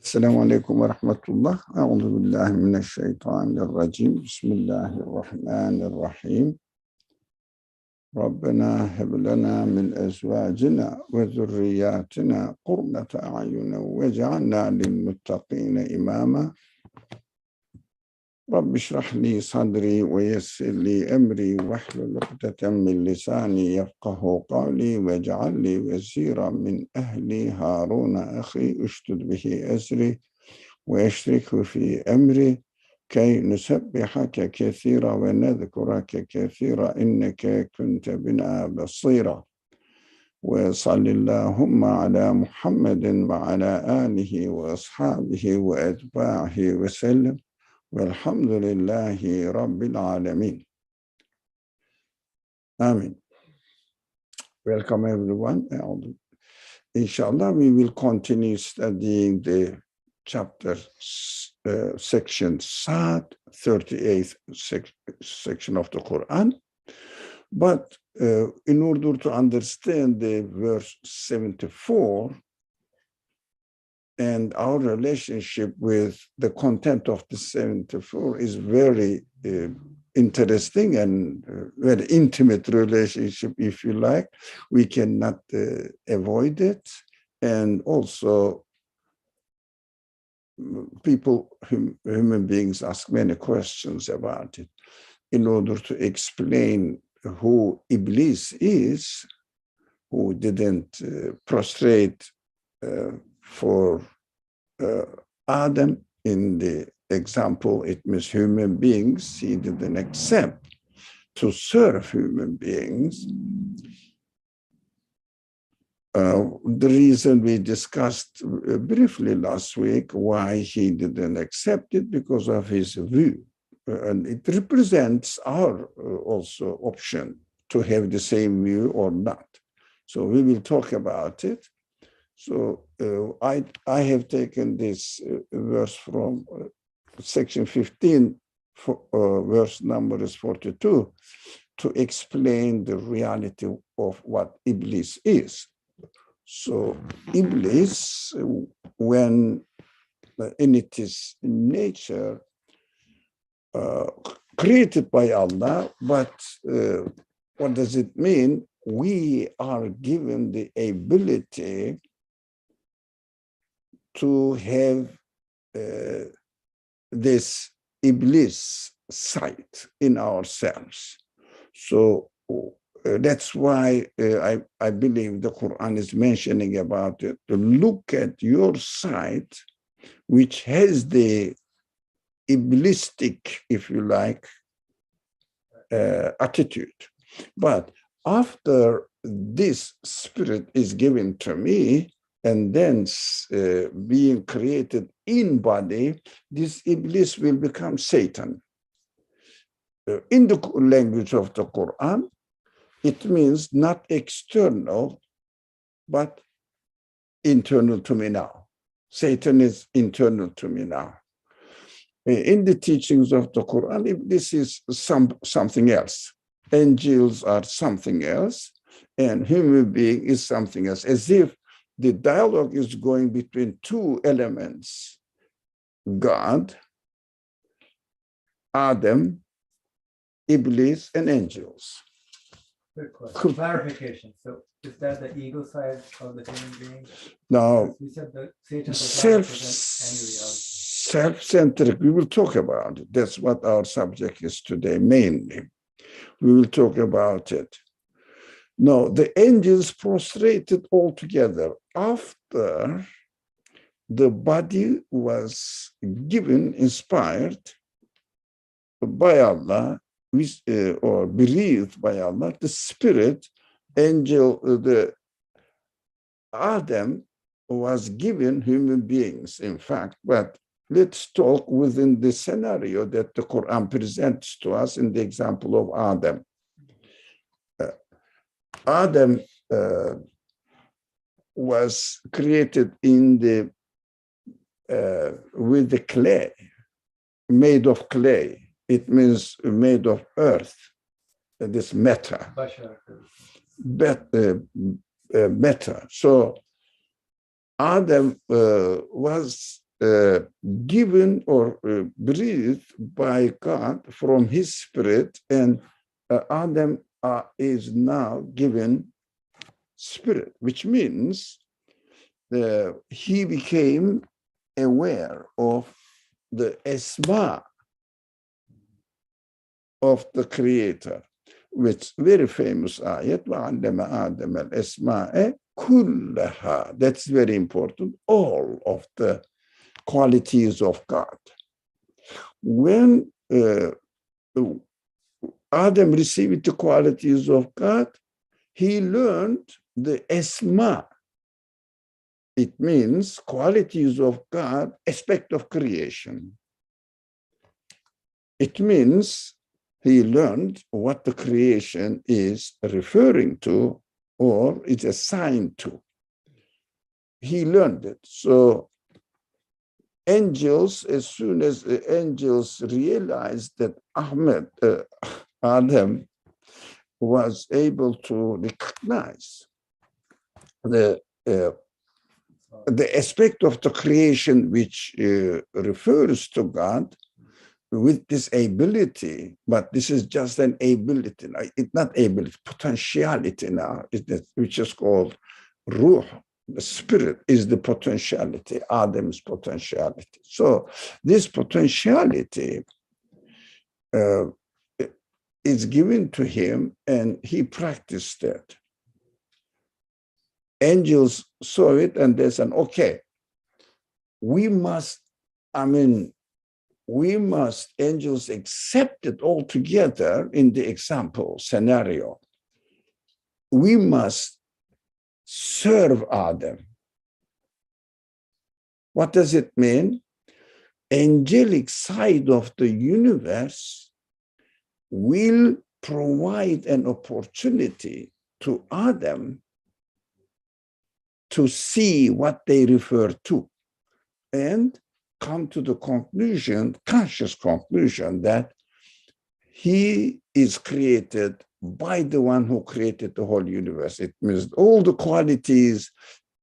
Esselamu Aleyküm ve Rahmetullah. Euzu billahi mineşşeytanirracim. Bismillahirrahmanirrahim. Rabbena heb lena min ezvacina ve zurriyatina qurrate a'yunen vec'alna lil muttaqina imama. Rabbi şrah li sadri ve yessir li emri ve hlul ukdeten min lisani yefkahu kavli vec'al li veziran min ehli Harun ahi üştud bihi ezri ve eşrikhu fi emri key nusebbihake kethira ve nezkurake kethira inneke kunte bina basira ve sallallahu ala Muhammedin ve ala alihi ve ashabihi ve etbahi ve sellem velhamdülillahi rabbil alemin. Amin. Welcome everyone. Inshallah we will continue studying the chapter section Sad, 38th section of the Quran. But in order to understand the verse 74 and our relationship with the content of the 74 is very interesting and very intimate relationship, if you like. We cannot avoid it. And also human beings ask many questions about it. In order to explain who Iblis is, who didn't prostrate for Adam in the example, it means human beings, he didn't accept to serve human beings. The reason we discussed briefly last week why he didn't accept it, because of his view. And it represents our also option to have the same view or not. So we will talk about it. So I have taken this verse from section 15, verse number is 42, to explain the reality of what Iblis is. So Iblis, when in its nature, created by Allah, but what does it mean? We are given the ability to have this Iblis side in ourselves. So that's why I believe the Quran is mentioning about it. To look at your side, which has the Iblistic, if you like, attitude. But after this spirit is given to me, and then being created in body, this Iblis will become Satan. In the language of the Quran, it means not external, but internal to me now. Satan is internal to me now. In the teachings of the Quran, this is something else. Angels are something else, and human being is something else, as if the dialogue is going between two elements, God, Adam, Iblis, and angels. Good question. Clarification. So is that the ego side of the human being? Now, you said that Satan does not represent self-centric, we will talk about it. That's what our subject is today, mainly. We will talk about it. No, the angels prostrated altogether after the body was given, inspired by Allah, or breathed by Allah, the spirit, the Adam was given human beings, in fact, but let's talk within the scenario that the Quran presents to us in the example of Adam. Adam was created in with the clay, made of clay. It means made of earth, this matter. Matter. So Adam was given or breathed by God from his spirit, and Adam is now given spirit, which means he became aware of the esma of the Creator, which very famous ayat, وَعَلَّمَ آدَمَ الْأَسْمَاءَ كُلَّهَا. That's very important, all of the qualities of God. When Adam received the qualities of God, he learned the esma. It means qualities of God, aspect of creation. It means he learned what the creation is referring to or is assigned to. He learned it. So angels, as soon as the angels realized that Adam was able to recognize the aspect of the creation which refers to God with this ability, but this is just an ability. It's not ability, potentiality now, which is called ruh. The spirit is the potentiality, Adam's potentiality. So this potentiality is given to him, and he practiced it. Angels saw it, and they said, okay, angels accept it altogether in the example scenario. We must serve Adam. What does it mean? Angelic side of the universe will provide an opportunity to Adam to see what they refer to and come to the conclusion, conscious conclusion, that he is created by the one who created the whole universe. It means all the qualities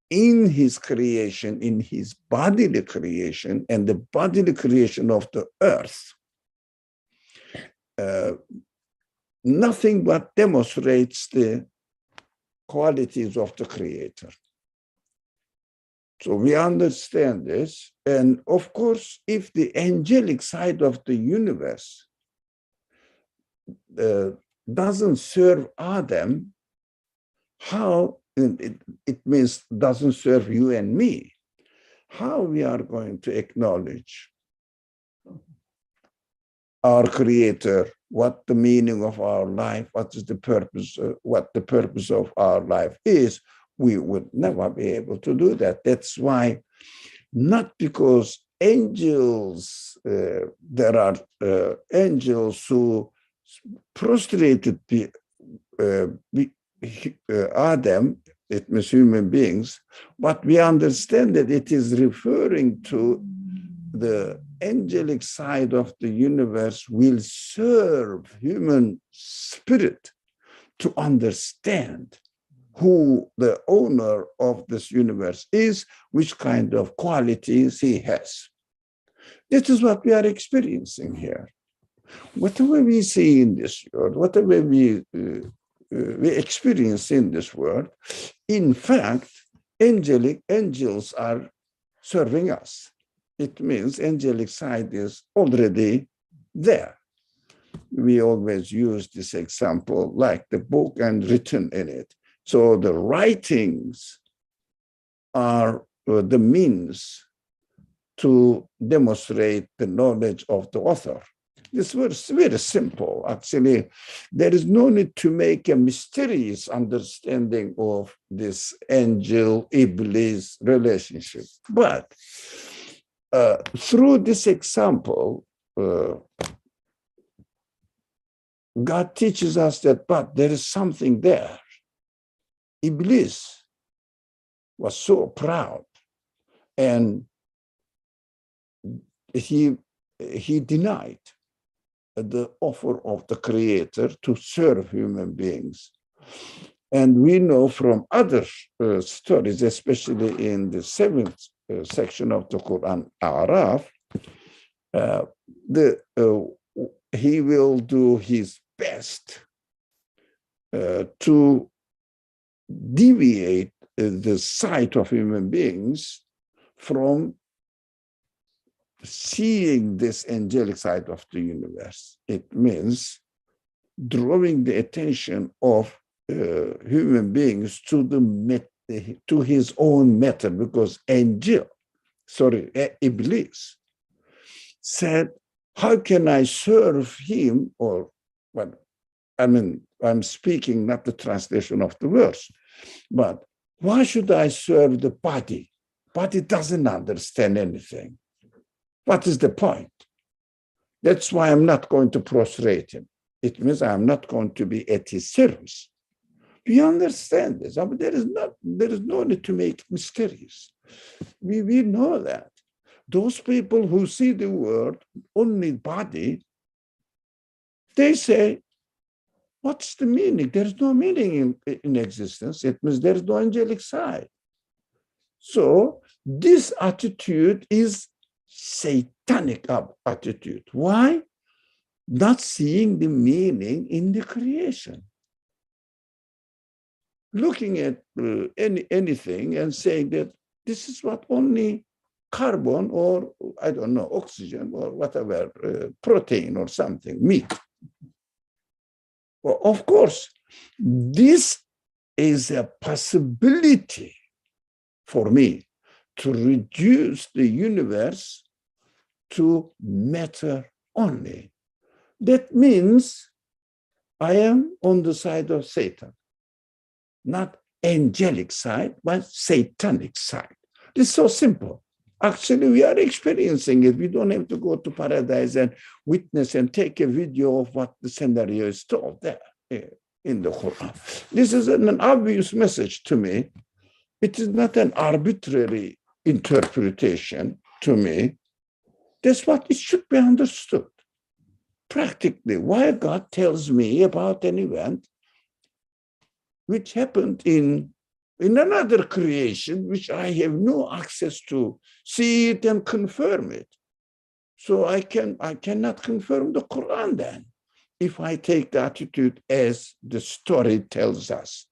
in his creation, in his bodily creation, and the bodily creation of the earth, nothing but demonstrates the qualities of the Creator. So we understand this. And of course, if the angelic side of the universe doesn't serve Adam, how, it means doesn't serve you and me, how we are going to acknowledge our Creator, what the meaning of our life, what is the purpose, what the purpose of our life is, we would never be able to do that. That's why, not because angels, there are angels who prostrated Adam, it means human beings, but we understand that it is referring to the angelic side of the universe will serve human spirit to understand who the owner of this universe is, which kind of qualities he has. This is what we are experiencing here. Whatever we see in this world, whatever we experience in this world, in fact, angels are serving us. It means angelic side is already there. We always use this example, like the book and written in it. So the writings are the means to demonstrate the knowledge of the author. This was very simple. Actually, there is no need to make a mysterious understanding of this angel-Iblis relationship. But through this example, God teaches us that, but there is something there. Iblis was so proud, and he denied the offer of the Creator to serve human beings. And we know from other stories, especially in the seventh section of the Quran, Araf, he will do his best to deviate the sight of human beings from seeing this angelic side of the universe. It means drawing the attention of human beings to his own matter, because Iblis said, how can I serve him? Or, well, I mean, I'm speaking not the translation of the verse, but why should I serve the body? Body doesn't understand anything. What is the point? That's why I'm not going to prostrate him. It means I'm not going to be at his service. Do you understand this? I mean, there is no need to make mysterious. We know that. Those people who see the world only body, they say, what's the meaning? There is no meaning in existence. It means there is no angelic side. So this attitude is satanic attitude. Why? Not seeing the meaning in the creation. Looking at anything and saying that this is what only carbon or, I don't know, oxygen or whatever, protein or something, meat. Well, of course, this is a possibility for me to reduce the universe to matter only. That means I am on the side of Satan, not angelic side, but satanic side. It's so simple. Actually, we are experiencing it. We don't have to go to paradise and witness and take a video of what the scenario is told there in the Quran. This is an obvious message to me. It is not an arbitrary interpretation to me. That's what it should be understood. Practically, why God tells me about an event which happened in another creation, which I have no access to see it and confirm it. So I cannot confirm the Quran then, if I take the attitude as the story tells us.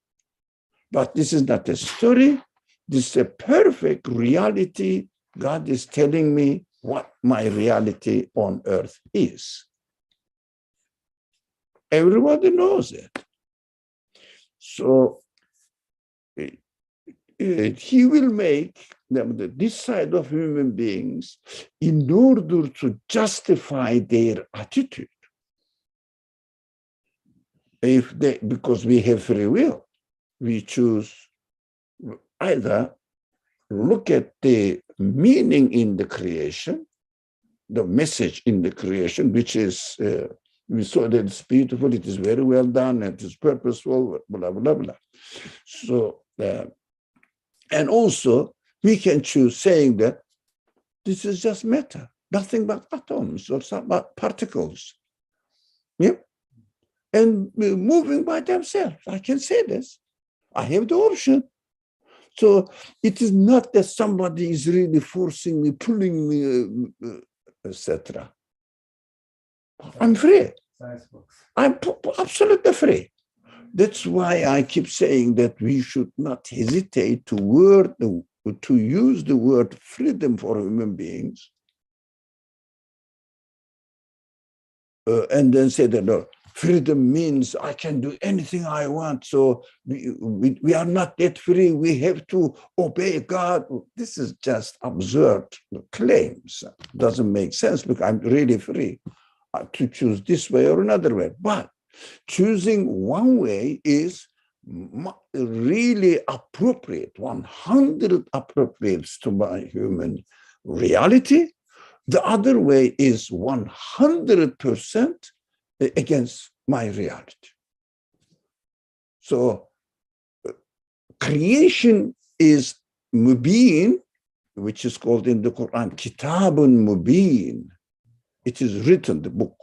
But this is not a story. This is a perfect reality. God is telling me what my reality on earth is. Everybody knows it. So he will make this side of human beings in order to justify their attitude. Because we have free will, we choose either look at the meaning in the creation, the message in the creation, which is, we saw that it's beautiful, it is very well done, it is purposeful, blah, blah, blah. So, and also we can choose saying that this is just matter, nothing but atoms or some particles. Yeah? And moving by themselves. I can say this. I have the option. So it is not that somebody is really forcing me, pulling me, etc. I'm free. I'm absolutely free. That's why I keep saying that we should not hesitate to use the word freedom for human beings, and then say that no, freedom means I can do anything I want. So we are not that free. We have to obey God. This is just absurd claims. Doesn't make sense because I'm really free to choose this way or another way. But choosing one way is really appropriate, 100 appropriate to my human reality. The other way is 100% against my reality. So creation is mubin, which is called in the Quran, kitabun mubin. It is written, the book.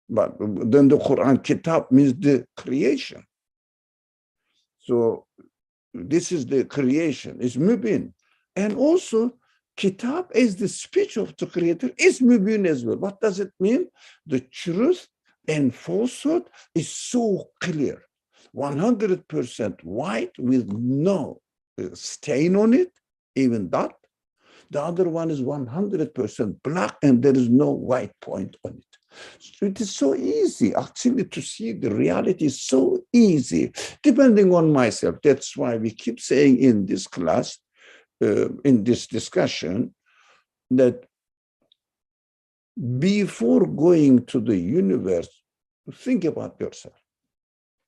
But then the Quran, kitab means the creation. So this is the creation, it's mubin. And also Kitab is the speech of the Creator, is mubin as well. What does it mean? The truth and falsehood is so clear. 100% white with no stain on it, even dot. The other one is 100% black and there is no white point on it. So it is so easy, actually, to see the reality is so easy, depending on myself. That's why we keep saying in this class, in this discussion, that before going to the universe, think about yourself,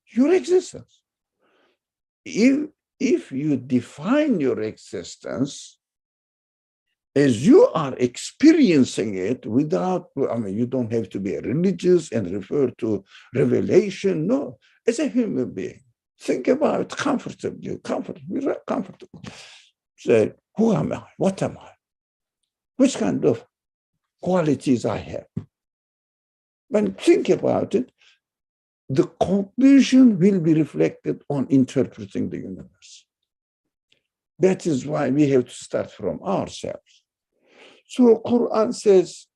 your existence. If you define your existence as you are experiencing it without, I mean, you don't have to be religious and refer to revelation. No, as a human being, think about it comfortably, comfortable. Say, who am I? What am I? Which kind of qualities I have? When think about it, the conclusion will be reflected on interpreting the universe. That is why we have to start from ourselves. So Qur'an says,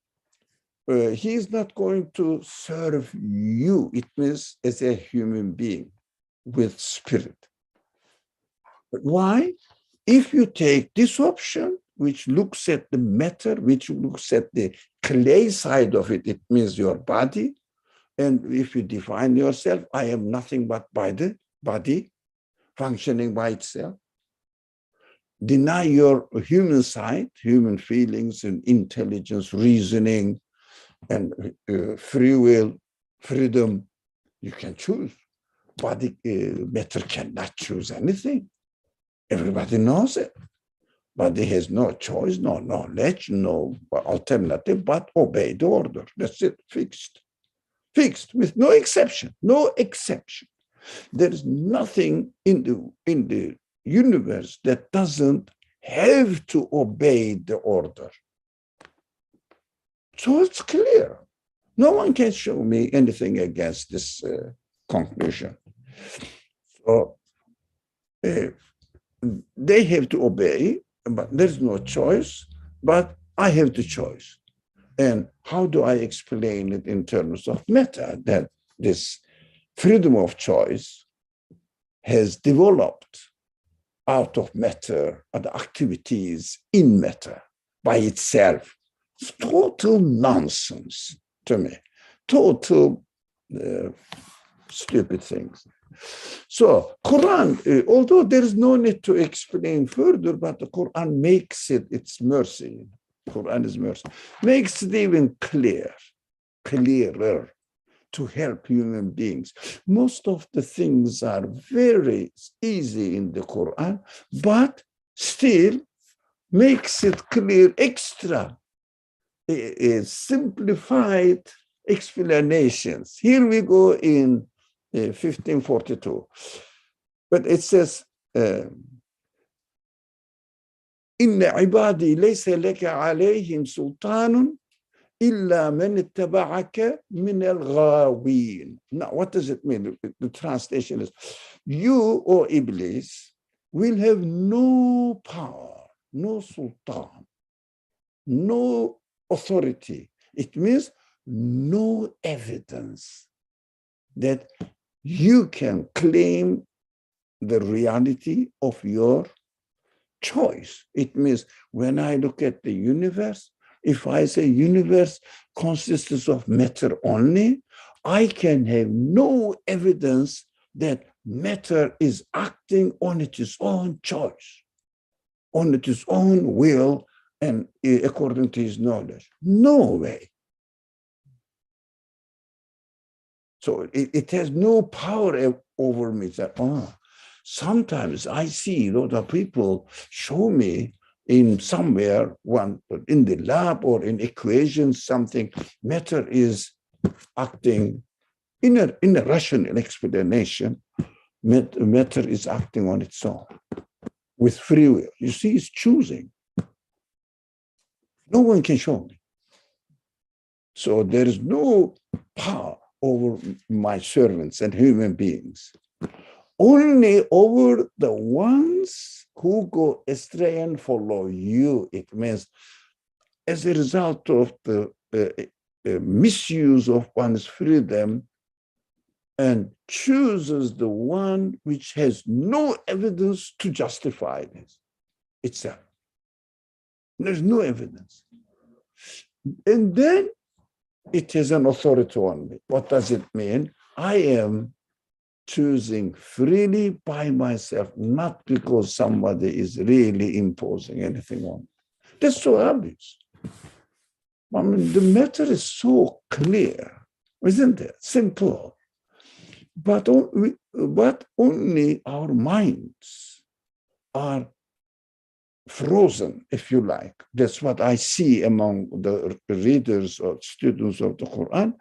he is not going to serve you. It means as a human being with spirit. But why? If you take this option, which looks at the matter, which looks at the clay side of it, it means your body. And if you define yourself, I am nothing but by the body functioning by itself. Deny your human side, human feelings and intelligence, reasoning, and free will, freedom. You can choose. Body matter cannot choose anything. Everybody knows it. Body has no choice, no knowledge, no alternative, but obey the order. That's it, fixed. Fixed with no exception, no exception. There is nothing in the universe that doesn't have to obey the order. So it's clear. No one can show me anything against this conclusion. So they have to obey, but there's no choice, but I have the choice. And how do I explain it in terms of matter, that this freedom of choice has developed out of matter and activities in matter by itself? It's total nonsense to me, total stupid things. So Quran, although there is no need to explain further, but the Quran makes it, its mercy, Quran is mercy, makes it even clearer to help human beings. Most of the things are very easy in the Quran, but still makes it clear, extra simplified explanations. Here we go in 1542. But it says, إن عبادي ليس لك عليهم سلطان إلا من اتبعك من الغاوين. Now, what does it mean? The translation is, you, O Iblis, will have no power, no sultan, no authority. It means no evidence that you can claim the reality of your choice. It means when I look at the universe, if I say universe consists of matter only, I can have no evidence that matter is acting on its own choice, on its own will, and according to his knowledge. No way. So it has no power over me. That, sometimes I see a lot of people show me in somewhere, one in the lab or in equations, something, matter is acting in a rational explanation. Matter is acting on its own with free will. You see, it's choosing. No one can show me. So there is no power over my servants and human beings. only over the ones who go astray and follow you. It means as a result of the misuse of one's freedom and chooses the one which has no evidence to justify this itself. There's no evidence. And then it is an authority on me. What does it mean? I am choosing freely by myself, not because somebody is really imposing anything on me. That's so obvious. I mean, the matter is so clear, isn't it? Simple. But only our minds are frozen, if you like. That's what I see among the readers or students of the Quran.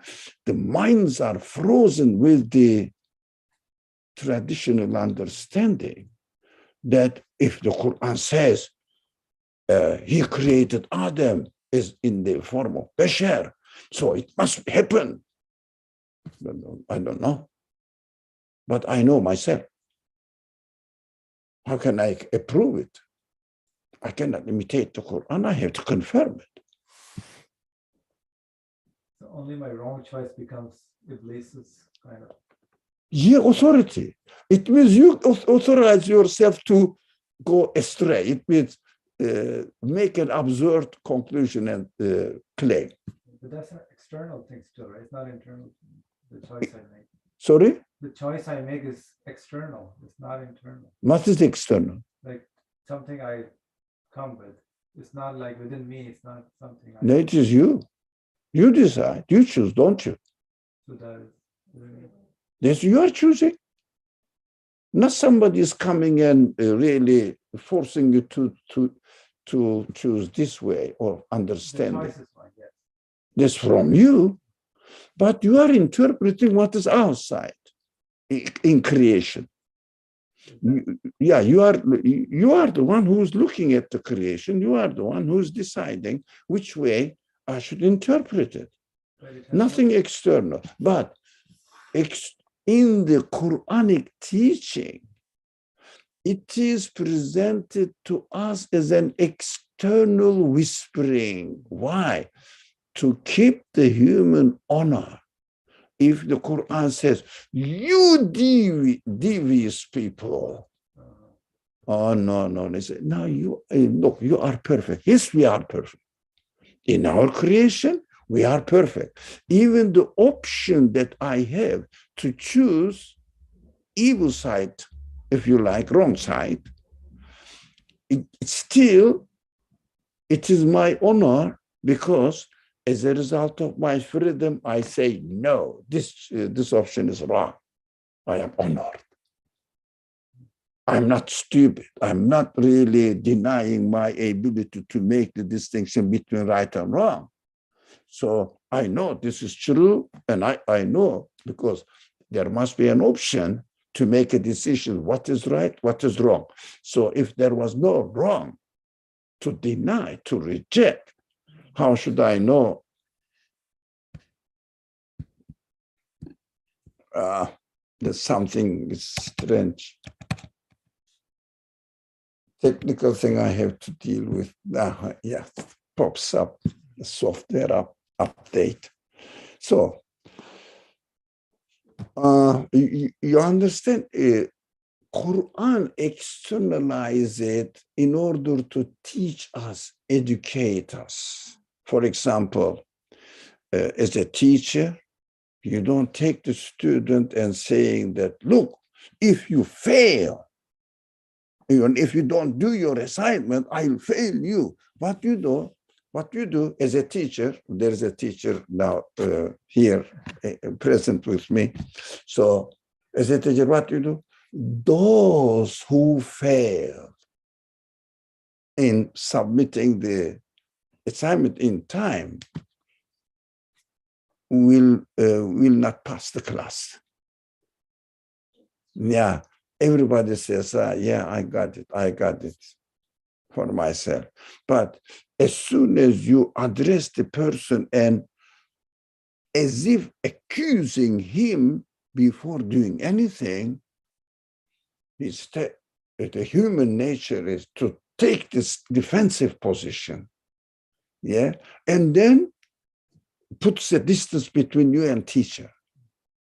The minds are frozen with the traditional understanding that if the Quran says he created Adam is in the form of Bashar, so it must happen. I don't know. But I know myself. How can I approve it? I cannot imitate the Quran. I have to confirm it. So only my wrong choice becomes Iblis's kind of. Yeah, authority. It means you authorize yourself to go astray. It means make an absurd conclusion and claim. But that's an external thing still, right? It's not internal. The choice I make. Sorry? The choice I make is external. It's not internal. What is external? Like something I come with. It's not like within me. It's not something. No, it is you. You decide. You choose, don't you? So that is. Yes, you are choosing. Not somebody is coming and really forcing you to choose this way or understand it. That's from you, but you are interpreting what is outside in creation. Yeah, you are the one who's looking at the creation. You are the one who's deciding which way I should interpret it. Nothing external, but in the Quranic teaching, it is presented to us as an external whispering. Why? To keep the human honor. If the Quran says, you devious people. Oh, no. They say, no, look, you are perfect. Yes, we are perfect. In our creation, we are perfect. Even the option that I have to choose evil side, if you like, wrong side, it is my honor because as a result of my freedom, I say, no, this option is wrong. I am honored. I'm not stupid. I'm not really denying my ability to make the distinction between right and wrong. So I know this is true, and I know because there must be an option to make a decision what is right, what is wrong. So if there was no wrong to deny, to reject, how should I know? There's something strange. Technical thing I have to deal with. Yeah, pops up, the software update. So you understand, Quran externalize it in order to teach us, educate us. For example, as a teacher, you don't take the student and saying that, look, if you fail, even if you don't do your assignment, I'll fail you. What you do as a teacher, there's a teacher now here present with me. So as a teacher, what you do? Those who fail in submitting the assignment in time will not pass the class. Yeah, everybody says, yeah, I got it for myself. But as soon as you address the person and as if accusing him before doing anything, The human nature is to take this defensive position, yeah, and then puts a distance between you and teacher.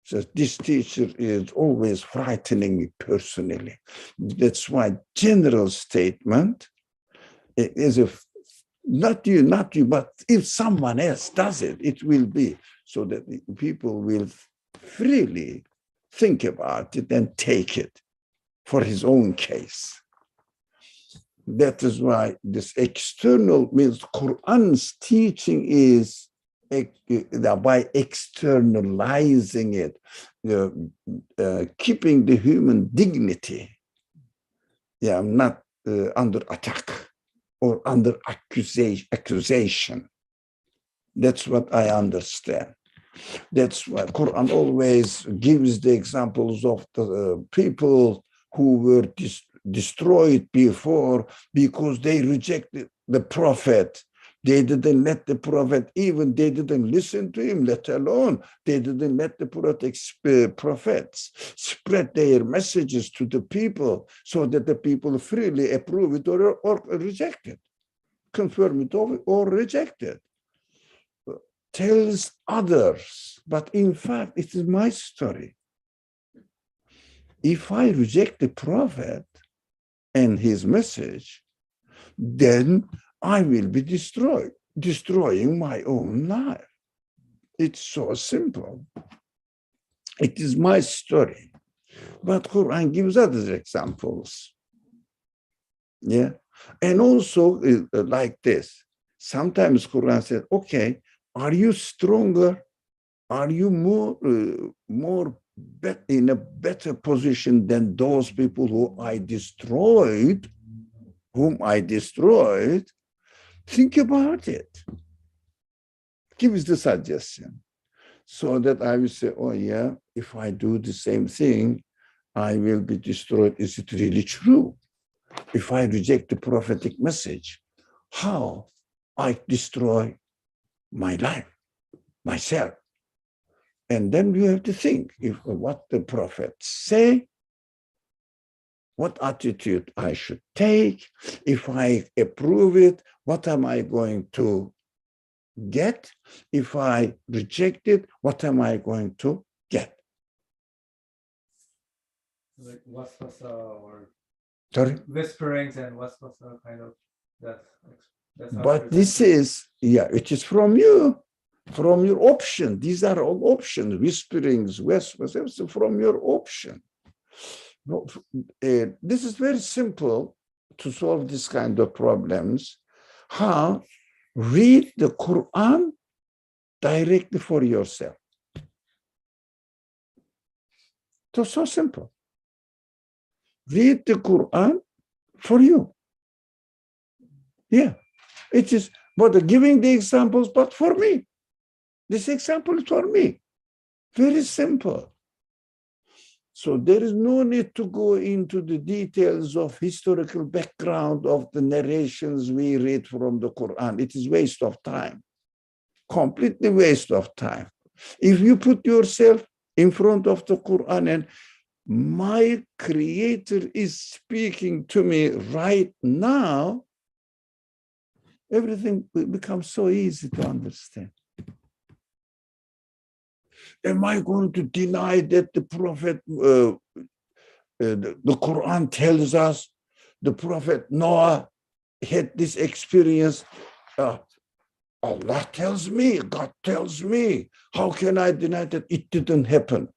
So this teacher is always frightening me personally. That's why general statement is if not you, but if someone else does it, it will be so that people will freely think about it and take it for his own case. That is why this external means Qur'an's teaching is by externalizing it, keeping the human dignity, not under attack or under accusation. That's what I understand. That's why Quran always gives the examples of the people who were destroyed before because they rejected the prophet. They didn't let the prophet, even they didn't listen to him, let alone they didn't let the prophets spread their messages to the people so that the people freely approve it or reject it, confirm it or reject it. Tells others, but in fact, it is my story. If I reject the prophet and his message, then I will be destroying my own life. It's so simple. It is my story. But Quran gives other examples. Yeah. And also like this. Sometimes Quran says, okay, are you stronger? Are you more in a better position than those people whom I destroyed? Think about it. Give us the suggestion. So that I will say, oh yeah, if I do the same thing, I will be destroyed. Is it really true? If I reject the prophetic message, how I destroy my life, myself. And then you have to think if what the prophets say, what attitude I should take. If I approve it, what am I going to get? If I reject it, what am I going to get? Like waswasa or Sorry? whisperings and waswasa kind of that's how But this is, it is from you, from your option. These are all options, whisperings, waswasa, from your option. This is very simple to solve this kind of problems. How? Read the Quran directly for yourself. So simple. Read the Quran for you. Yeah, it is, but giving the examples, but for me. This example is for me. Very simple. So there is no need to go into the details of historical background of the narrations we read from the Quran. It is waste of time. Completely waste of time. If you put yourself in front of the Quran and my Creator is speaking to me right now, everything becomes so easy to understand. Am I going to deny that the prophet, the Quran tells us the prophet Noah had this experience? Allah tells me, God tells me. How can I deny that it didn't happen?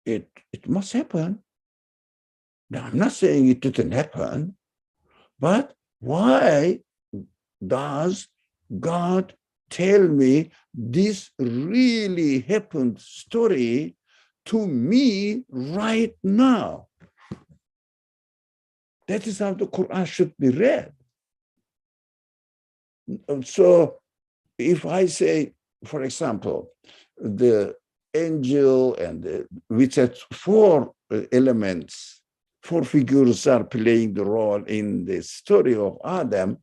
It must happen. Now, I'm not saying it didn't happen, but why does God tell me this really happened story to me right now? That is how the Quran should be read. So if I say, for example, the angel and which has four elements, four figures are playing the role in the story of Adam,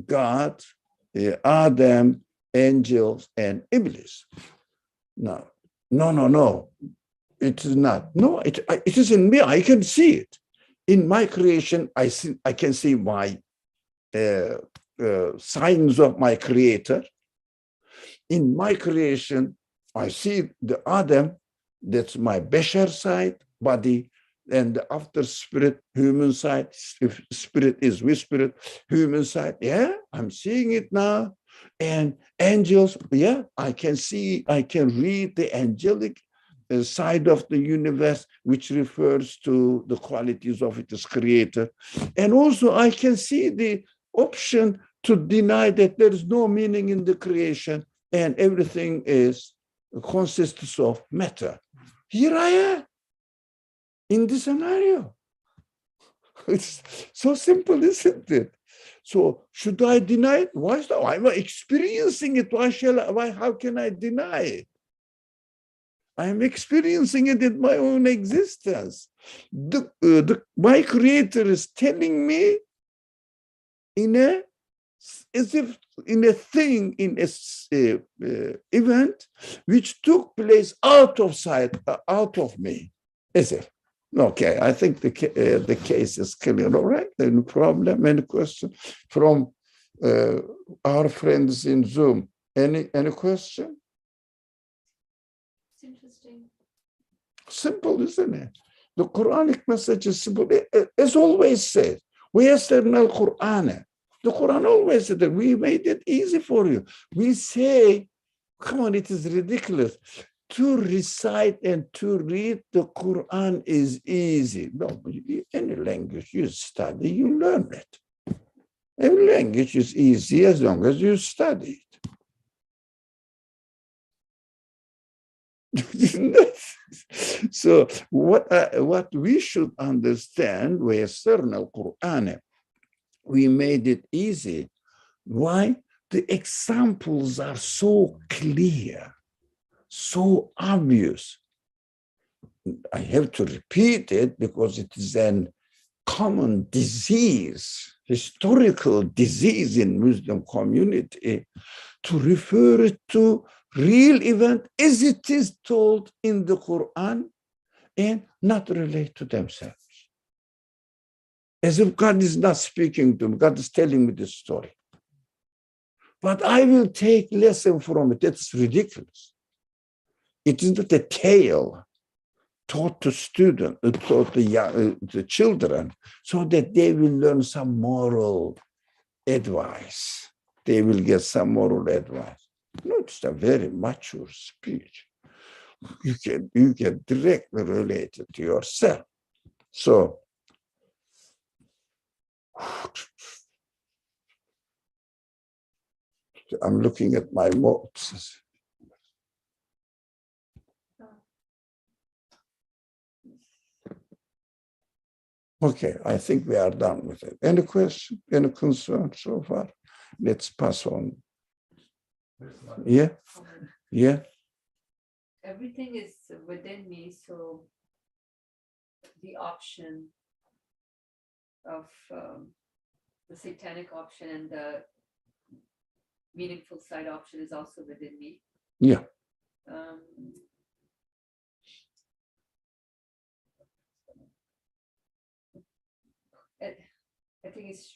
God, Adam, angels, and Iblis. No. It is not. No, it is in me. I can see it. In my creation, I can see my signs of my creator. In my creation, I see the Adam, that's my Beshar side, body, and the after spirit, human side. If spirit is with spirit, human side. Yeah, I'm seeing it now. And angels, yeah, I can see, I can read the angelic side of the universe, which refers to the qualities of its creator. And also I can see the option to deny that there is no meaning in the creation and everything consists of matter. Here I am in this scenario. It's so simple, isn't it? So should I deny it? Why is that? I'm experiencing it. How can I deny it? I'm experiencing it in my own existence. My creator is telling me as if in a thing, in a event which took place out of sight, out of me, as if. Okay, I think the case is clear. All right, no problem. Any question from our friends in Zoom? Any question? It's interesting. Simple, isn't it? The Quranic message is simple. As always said, we al Qur'an. The Quran always said that we made it easy for you. We say, come on, it is ridiculous. To recite and to read the Quran is easy. No, any language you study, you learn it. Every language is easy as long as you study it. So what we should understand, we al Quran, we made it easy. Why? The examples are so clear, so obvious. I have to repeat it because it is a common disease, historical disease in Muslim community, to refer to real event as it is told in the Quran and not relate to themselves. As if God is not speaking to me, God is telling me this story. But I will take lesson from it. That's ridiculous. It is not a tale taught to students, taught the children, so that they will learn some moral advice. They will get some moral advice. No, it's a very mature speech. You can directly relate it to yourself. So, I'm looking at my notes. Okay, I think we are done with it. Any question, any concern so far? Let's pass on. Yeah, yeah. Everything is within me, so the option of the satanic option and the meaningful side option is also within me. Yeah. I think it's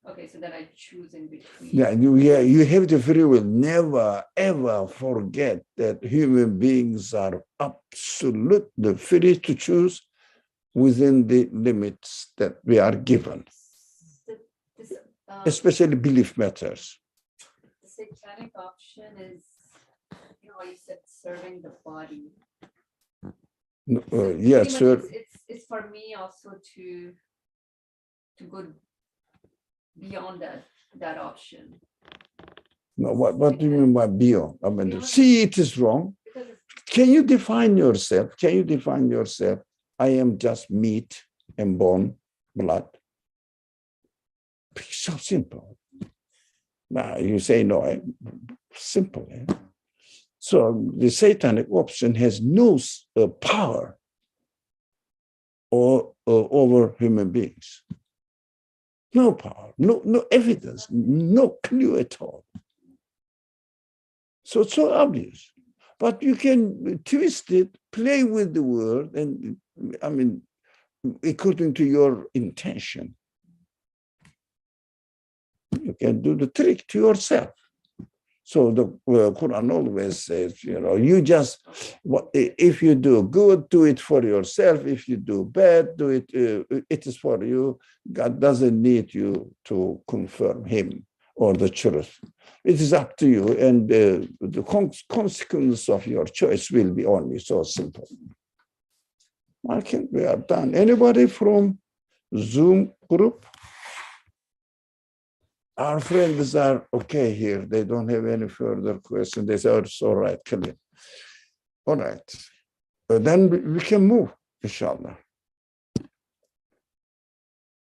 okay. So then I choose in between. Yeah, you have the free will. Never, ever forget that human beings are absolutely free to choose within the limits that we are given. Especially belief matters. The satanic option is, you said serving the body. Yes, sir. It's for me also to go beyond that option. No, what do you mean by beyond? I mean, see, it is wrong. Can you define yourself? Can you define yourself? I am just meat and bone, blood. It's so simple. Now you say no, simple. So the satanic option has no power over human beings. No power, no evidence, no clue at all. So it's so obvious. But you can twist it, play with the word, and I mean, according to your intention. You can do the trick to yourself. So the Quran always says, you just, if you do good, do it for yourself. If you do bad, do it, it is for you. God doesn't need you to confirm him or the truth. It is up to you. And the consequence of your choice will be only so simple. I think we are done. Anybody from Zoom group? Our friends are okay here. They don't have any further questions. They say, oh, it's all right, clear. All right. Then we can move, inshallah.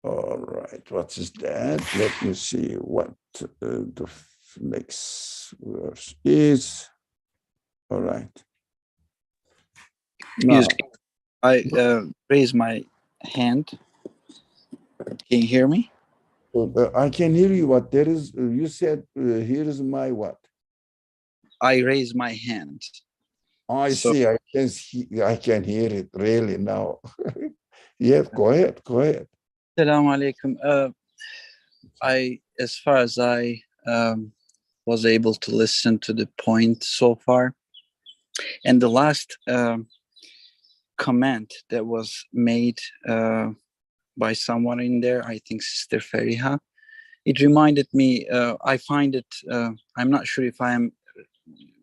All right. What is that? Let me see what the next verse is. All right. Now, I raise my hand. Can you hear me? I can hear you. What there is, you said, here is my what? I raise my hand. I see. I can hear it really now. Yeah, go ahead. Assalamu alaikum. As far as I was able to listen to the point so far, and the last comment that was made by someone in there, I think Sister Fariha, it reminded me, I find it, I'm not sure if I'm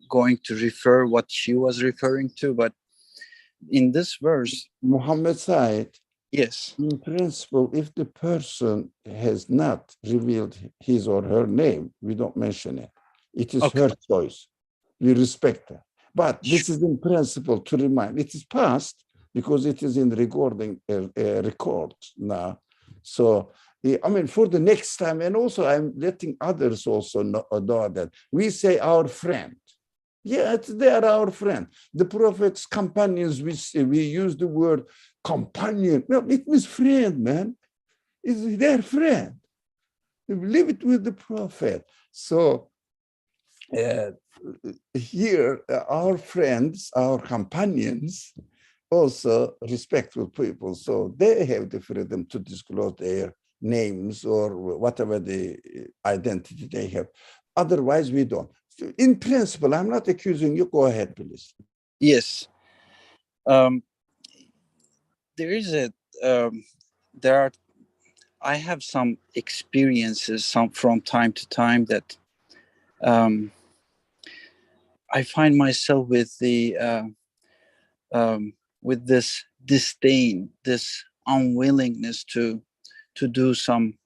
going to refer what she was referring to, but in this verse, Muhammad said, yes, in principle, if the person has not revealed his or her name, we don't mention it. It is okay, her choice. We respect her. But this is in principle to remind. It is past because it is in recording record now. So, I mean, for the next time, and also I'm letting others also know that we say our friend. Yeah, they are our friend. The Prophet's companions, we use the word companion. No, it means friend, man. It's their friend. Leave it with the Prophet. So here, our friends, our companions, also respectful people. So they have the freedom to disclose their names or whatever the identity they have. Otherwise, we don't. In principle, I'm not accusing you. Go ahead, please. yes. There is I have some experiences from time to time that I find myself with with this disdain, this unwillingness to do some,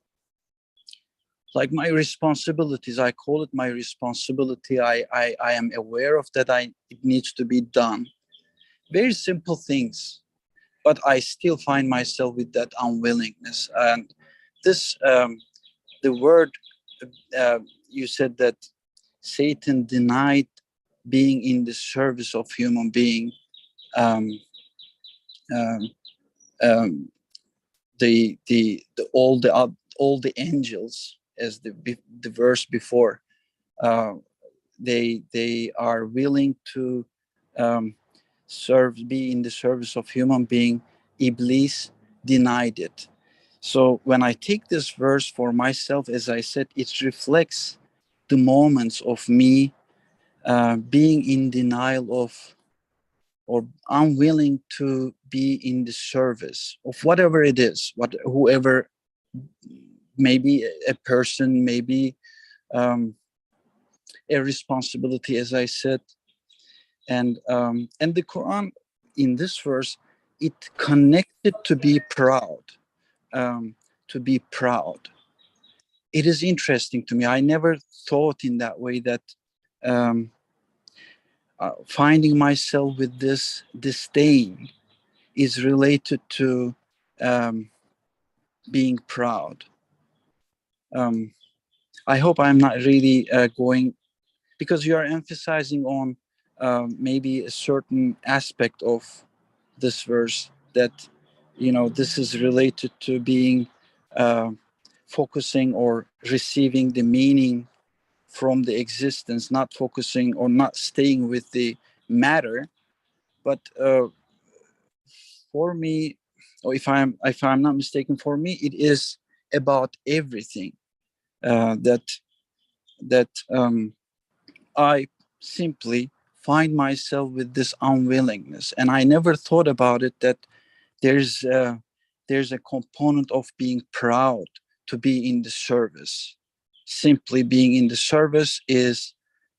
like, my responsibilities. I call it my responsibility. I am aware of that. It needs to be done. Very simple things, but I still find myself with that unwillingness. And this, the word, you said that Satan denied being in the service of human being. Um, um, um, all the angels, as the verse before, they are willing to be in the service of human being. Iblis denied it. So when I take this verse for myself, as I said, it reflects the moments of me being in denial of, or unwilling to be in the service of whatever it is, whoever, maybe a person, maybe a responsibility, as I said. And the Quran in this verse, it connected to be proud, to be proud. It is interesting to me. I never thought in that way, that finding myself with this disdain is related to being proud. I hope I'm not really going, because you are emphasizing on maybe a certain aspect of this verse, that this is related to being focusing or receiving the meaning from the existence, not focusing or not staying with the matter. But for me, or if I'm not mistaken, for me it is about everything. That I simply find myself with this unwillingness, and I never thought about it that there's a component of being proud to be in the service. Simply being in the service is,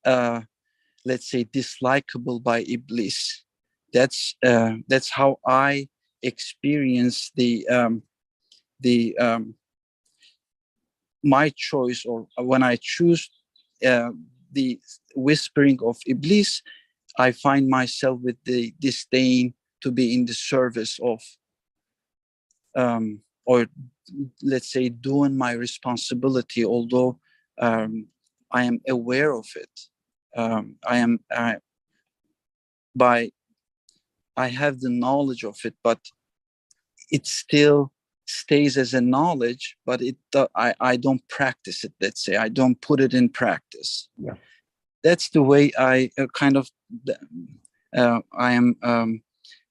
let's say, dislikable by Iblis. That's how I experience the my choice, or when I choose the whispering of Iblis, I find myself with the disdain to be in the service of, or let's say, doing my responsibility, although I am aware of it. I have the knowledge of it, but it still stays as a knowledge, but I don't practice it. Let's say I don't put it in practice. Yeah. That's the way I I am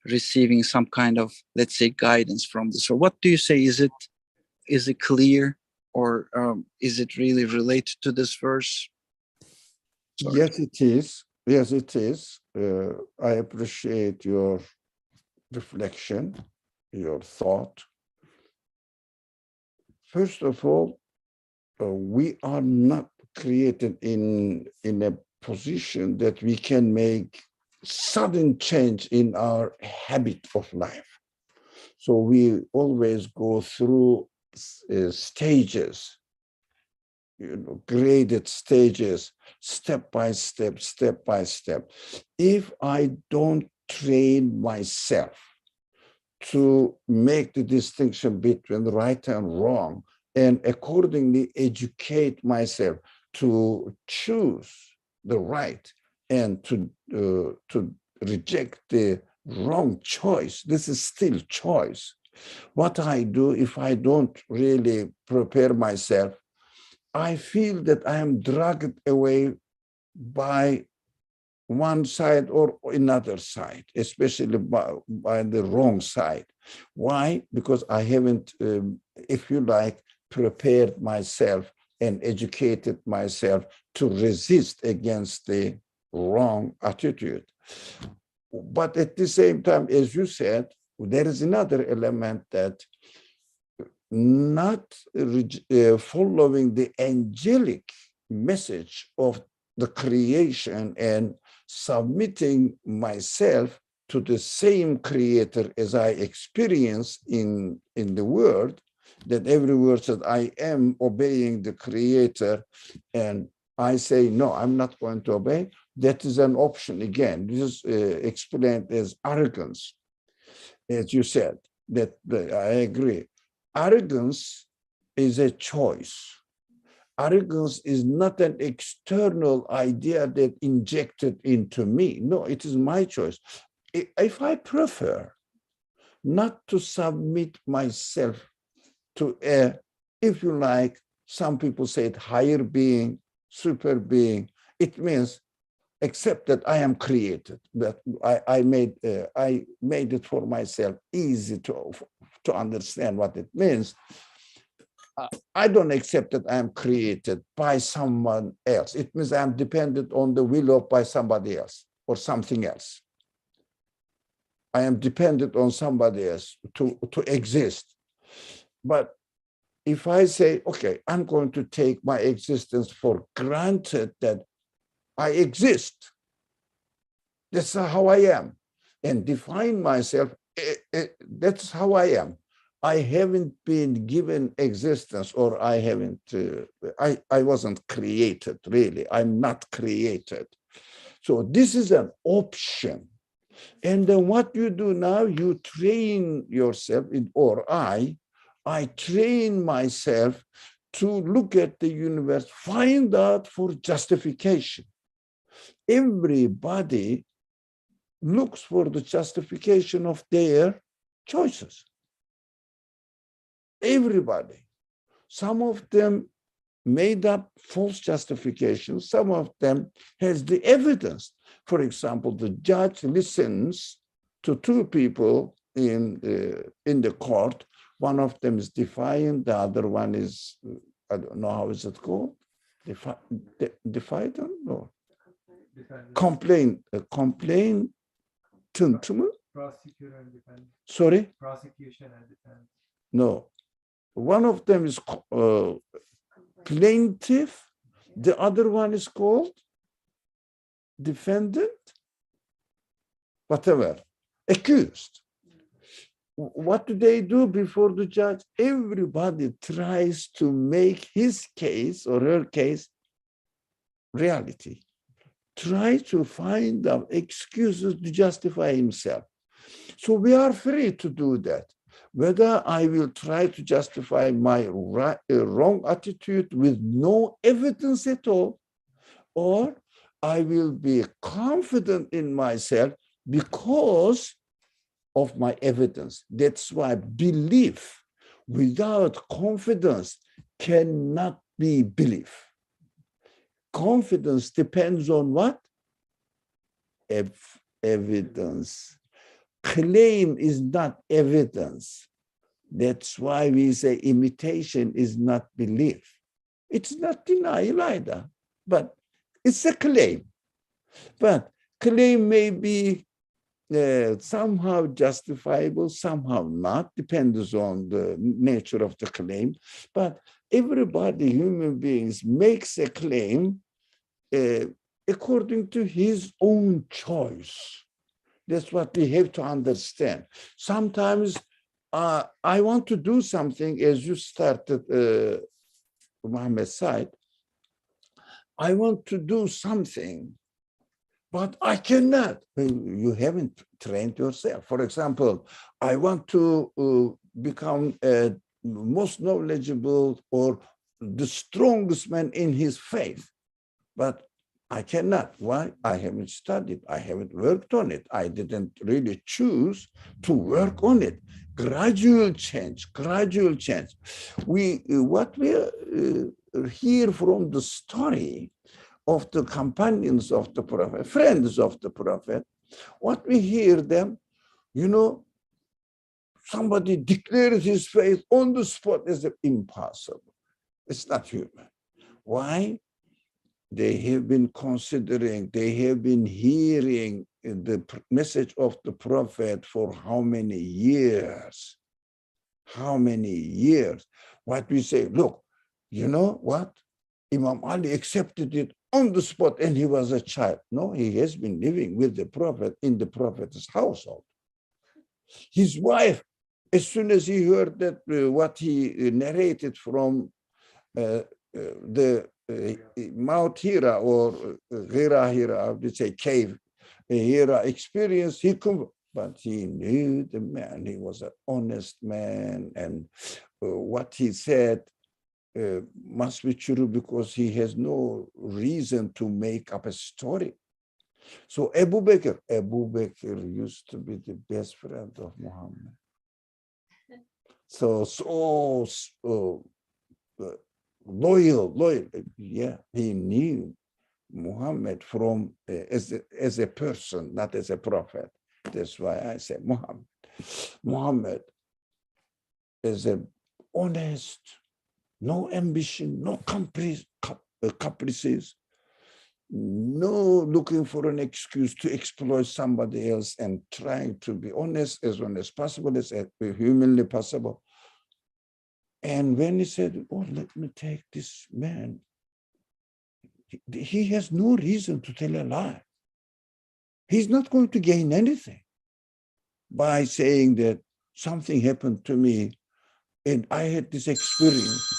receiving some kind of, let's say, guidance from this. So what do you say? Is it clear, or is it really related to this verse? Sorry. Yes, it is. Yes, it is. I appreciate your reflection, your thought. First of all, we are not created in a position that we can make sudden change in our habit of life. So we always go through stages, graded stages, step by step, step by step. If I don't train myself to make the distinction between right and wrong, and accordingly educate myself to choose the right and to reject the wrong choice, this is still choice. What I do, if I don't really prepare myself, I feel that I am dragged away by one side or another side, especially by the wrong side. Why? Because I haven't, if you like, prepared myself and educated myself to resist against the wrong attitude. But at the same time, as you said, there is another element that not following the angelic message of the creation and submitting myself to the same creator as I experience in the world, that every word said I am obeying the creator, and I say, no, I'm not going to obey. That is an option. Again, this is explained as arrogance, as you said, that I agree. Arrogance is a choice. Arrogance is not an external idea that injected into me. No, it is my choice. If I prefer not to submit myself to a, if you like, some people say it, higher being, super being, it means accept that I am created, that I made it for myself easy to understand what it means. I don't accept that I am created by someone else. It means I'm dependent on the will of by somebody else or something else. I am dependent on somebody else to exist. But if I say, okay, I'm going to take my existence for granted that I exist, that's how I am, and define myself, that's how I am. I haven't been given existence, or I haven't, I wasn't created, really. I'm not created. So this is an option. And then what you do now, you train yourself, or I train myself to look at the universe, find out for justification. Everybody looks for the justification of their choices. Everybody. Some of them made up false justifications. Some of them has the evidence. For example, the judge listens to two people in the court. One of them is defiant, the other one is, I don't know, how is it called? Defiant? No. Defendant. Complaint. Prosecutor and defense. Sorry? Prosecution and defense. No. One of them is plaintiff. The other one is called defendant. Whatever. Accused. What do they do before the judge? Everybody tries to make his case or her case reality. Try to find out excuses to justify himself. So we are free to do that. Whether I will try to justify my wrong attitude with no evidence at all, or I will be confident in myself because of my evidence. That's why belief without confidence cannot be belief. Confidence depends on what? Evidence. Claim is not evidence. That's why we say imitation is not belief. It's not denial either, but it's a claim. But claim may be somehow justifiable, somehow not, depends on the nature of the claim. But everybody, human beings, makes a claim according to his own choice. That's what we have to understand. Sometimes I want to do something, as you started, Muhammad said, I want to do something, but I cannot. You haven't trained yourself. For example, I want to become most knowledgeable or the strongest man in his faith, but I cannot. Why? I haven't studied. I haven't worked on it. I didn't really choose to work on it. Gradual change, gradual change. What we hear from the story of the companions of the Prophet, friends of the Prophet, what we hear them, somebody declares his faith on the spot as impossible. It's not human. Why? They have been considering, they have been hearing the message of the Prophet for how many years? How many years? What we say, look, you know what? Imam Ali accepted it on the spot and he was a child. No, he has been living with the Prophet in the Prophet's household. His wife, as soon as he heard that what he narrated from the Mount Hira or Hira, I would say cave, Hira experience, but he knew the man, he was an honest man, and what he said must be true because he has no reason to make up a story. So Abu Bakr used to be the best friend of Muhammad. So loyal. Yeah, he knew Muhammad from as a person, not as a prophet. That's why I say Muhammad is a honest, no ambition, no caprices, no looking for an excuse to exploit somebody else, and trying to be honest as possible, as humanly possible. And when he said, oh, let me take this man, he has no reason to tell a lie. He's not going to gain anything by saying that something happened to me and I had this experience.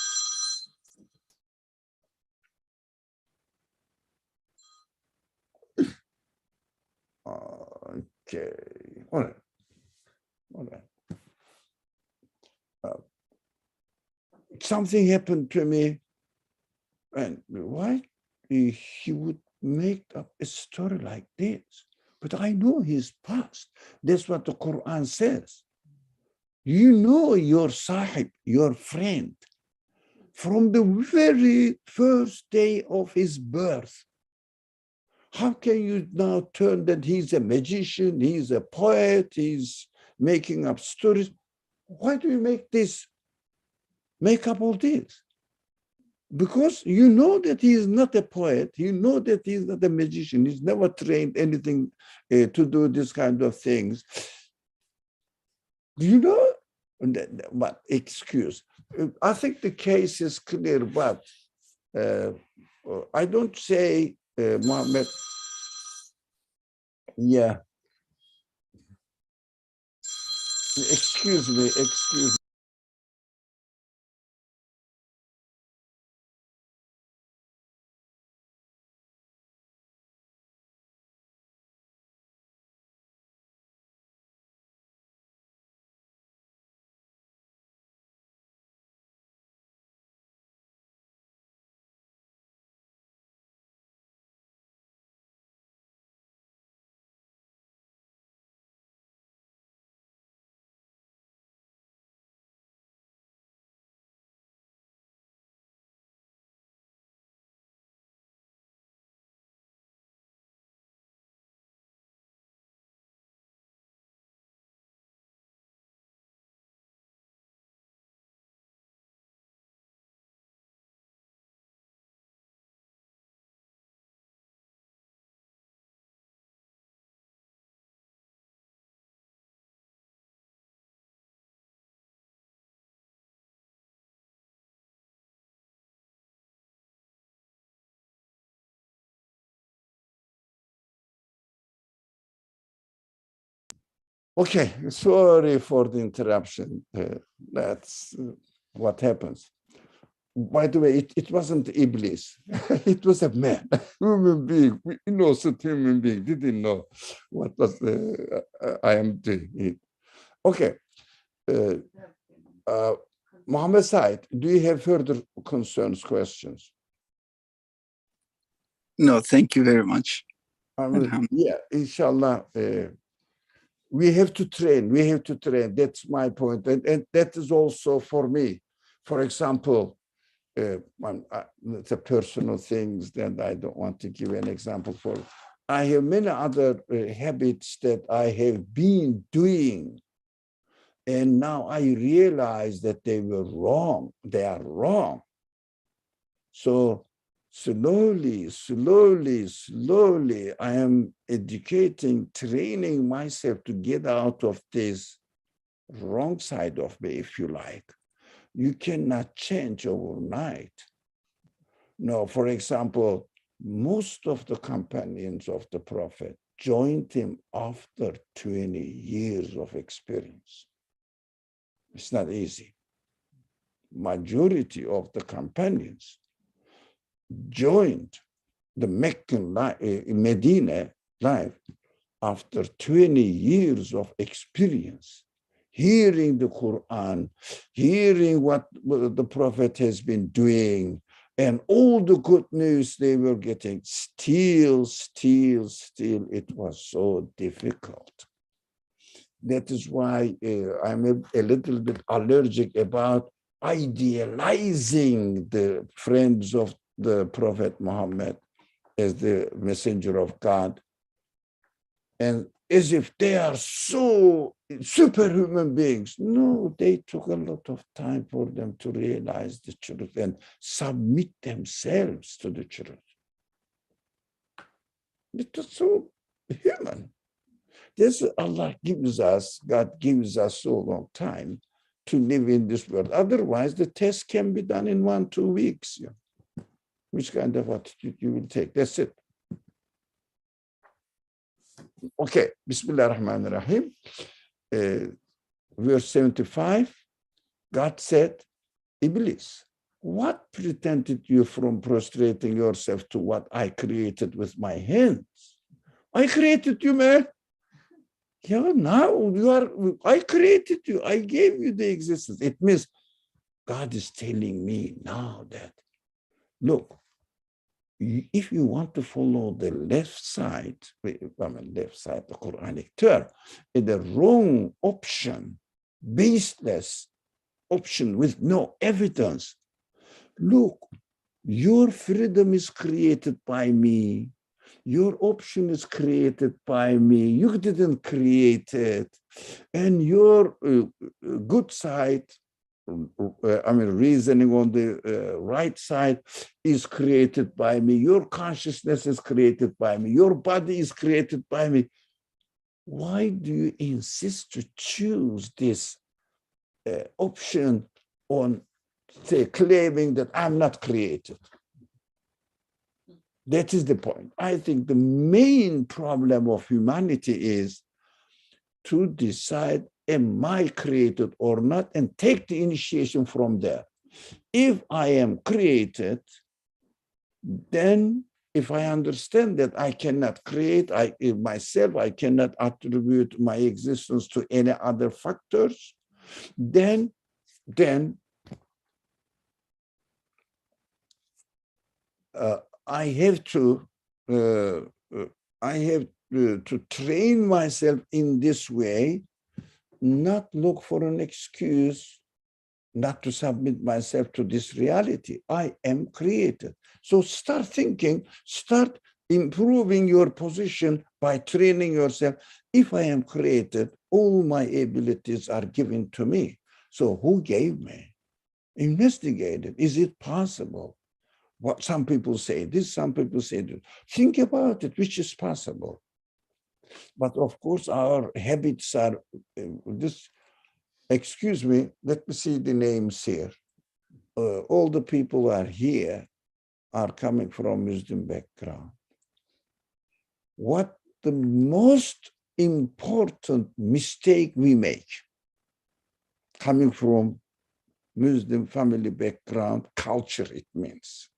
Okay, all right. Something happened to me, and why he would make up a story like this? But I know his past. That's what the Qur'an says. You know your sahib, your friend. from the very first day of his birth. How can you now turn that he's a magician, he's a poet, he's making up stories? Why do you make up all this? Because you know that he is not a poet, you know that he is not a magician, he's never trained anything to do this kind of things. You know, but excuse. I think the case is clear, but I don't say, Mohammed, yeah, excuse me. Okay, sorry for the interruption. That's what happens. By the way, it wasn't Iblis. It was a man, human being, innocent human being, didn't know what was I am doing. Okay. Mohammed Said, do you have further concerns, questions? No, thank you very much. Yeah, inshallah. We have to train. That's my point. And that is also for me. For example, it's a personal things that I don't want to give an example for. I have many other habits that I have been doing. And now I realize that they were wrong. They are wrong. So slowly, I am educating, training myself to get out of this wrong side of me, if you like. You cannot change overnight. No, for example, most of the companions of the Prophet joined him after 20 years of experience. It's not easy. Majority of the companions joined the Meccan life, Medina life after 20 years of experience, hearing the Qur'an, hearing what the Prophet has been doing, and all the good news they were getting. Still, it was so difficult. That is why I'm a little bit allergic about idealizing the friends of the Prophet Muhammad as the messenger of God, and as if they are so superhuman beings. No, they took a lot of time for them to realize the truth and submit themselves to the truth. It was so human. This Allah gives us, God gives us so long time to live in this world. Otherwise, the test can be done in 1-2 weeks. Yeah. Which kind of attitude you will take? That's it. Okay, Bismillah ar-Rahman ar-Rahim. Verse 75, God said, Iblis, what prevented you from prostrating yourself to what I created with my hands? I created you, man. Yeah, now I created you. I gave you the existence. It means God is telling me now that, look, if you want to follow the left side, the Quranic term, the wrong option, baseless option with no evidence, look, your freedom is created by me. Your option is created by me. You didn't create it. And your good side, reasoning on the right side is created by me. Your consciousness is created by me. Your body is created by me. Why do you insist to choose this option on, say, claiming that I'm not created? That is the point. I think the main problem of humanity is to decide, am I created or not, and take the initiation from there. If I am created, then if I understand that I cannot create myself, I cannot attribute my existence to any other factors, then I have to train myself in this way, not look for an excuse not to submit myself to this reality. I am created. So start thinking, start improving your position by training yourself. If I am created, all my abilities are given to me. So who gave me? Investigate it. Is it possible? What some people say this, some people say that. Think about it, which is possible. But of course, our habits are this. Excuse me, let me see the names here. All the people are here are coming from Muslim background. What the most important mistake we make coming from Muslim family background, culture, it means.